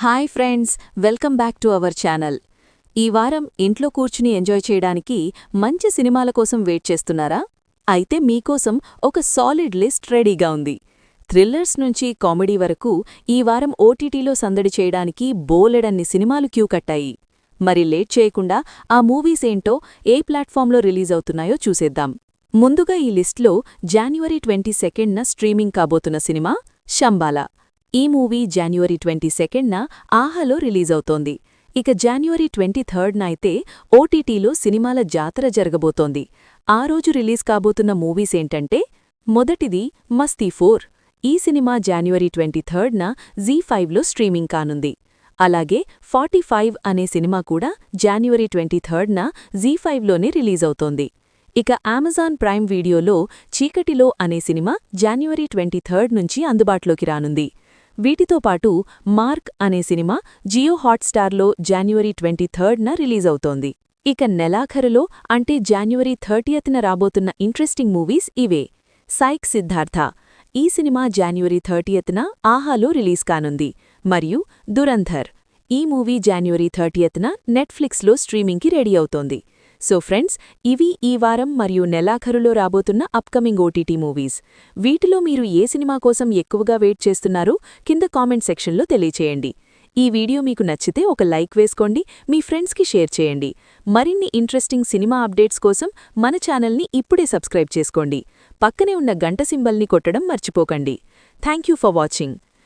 Hi friends, welcome back to our channel. ఈ వారం ఇంట్లో కూర్చుని ఎంజాయ్ చేయడానికి మంచి సినిమాల కోసం వెయిట్ చేస్తున్నారా? అయితే మీకోసం ఒక సాలిడ్ లిస్ట్ రెడీగా ఉంది. థ్రిల్లర్స్ నుంచి కామెడీ వరకు ఈ వారం ఓటీటీలో సందడి చేయడానికి బోలెడన్ని సినిమాలు క్యూ కట్టాయి. మరి లేట్ చేయకుండా ఆ మూవీస్ ఏంటో ఏ ప్లాట్ఫామ్లో రిలీజ్ అవుతున్నాయో చూసేద్దాం. ముందుగా ఈ లిస్ట్లో జాన్యువరి 22న స్ట్రీమింగ్ కాబోతున్న సినిమా శంబాలా. ఈ మూవీ జాన్యువరి 22న ఆహాలో రిలీజ్ అవుతోంది. ఇక జాన్యువరి 23న అయితే ఓటీటీలో సినిమాల జాతర జరగబోతోంది. ఆ రోజు రిలీజ్ కాబోతున్న మూవీస్ ఏంటంటే, మొదటిది మస్తీ 4. ఈ సినిమా జాన్యువరి 23న జీ5లో స్ట్రీమింగ్ కానుంది. అలాగే 45 అనే సినిమా కూడా జాన్యువరి 23న జీ5లోనే రిలీజ్ అవుతోంది. ఇక అమెజాన్ ప్రైమ్ వీడియోలో చీకటిలో అనే సినిమా జాన్యువరి 23 నుంచి అందుబాటులోకి రానుంది. వీటితో పాటు మార్క్ అనే సినిమా జియో హాట్స్టార్లో జాన్యువరి 23న రిలీజ్ అవుతోంది. ఇక నెలాఖరులో అంటే జాన్యువరి 30న రాబోతున్న ఇంట్రెస్టింగ్ మూవీస్ ఇవే. సైక్ సిద్ధార్థ. ఈ సినిమా జాన్యువరి 30న ఆహాలో రిలీజ్ కానుంది. మరియు దురంధర్. ఈ మూవీ జాన్యువరి 30న నెట్ఫ్లిక్స్లో స్ట్రీమింగ్కి రెడీ అవుతోంది. సో ఫ్రెండ్స్, ఇవి ఈ వారం మరియు నెలాఖరులో రాబోతున్న అప్కమింగ్ ఓటీటీ మూవీస్. వీటిలో మీరు ఏ సినిమా కోసం ఎక్కువగా వెయిట్ చేస్తున్నారో కింద కామెంట్ సెక్షన్లో తెలియచేయండి. ఈ వీడియో మీకు నచ్చితే ఒక లైక్ వేసుకోండి, మీ ఫ్రెండ్స్కి షేర్ చేయండి. మరిన్ని ఇంట్రెస్టింగ్ సినిమా అప్డేట్స్ కోసం మన ఛానల్ని ఇప్పుడే సబ్స్క్రైబ్ చేసుకోండి. పక్కనే ఉన్న గంట సింబల్ని కొట్టడం మర్చిపోకండి. Thank you for watching.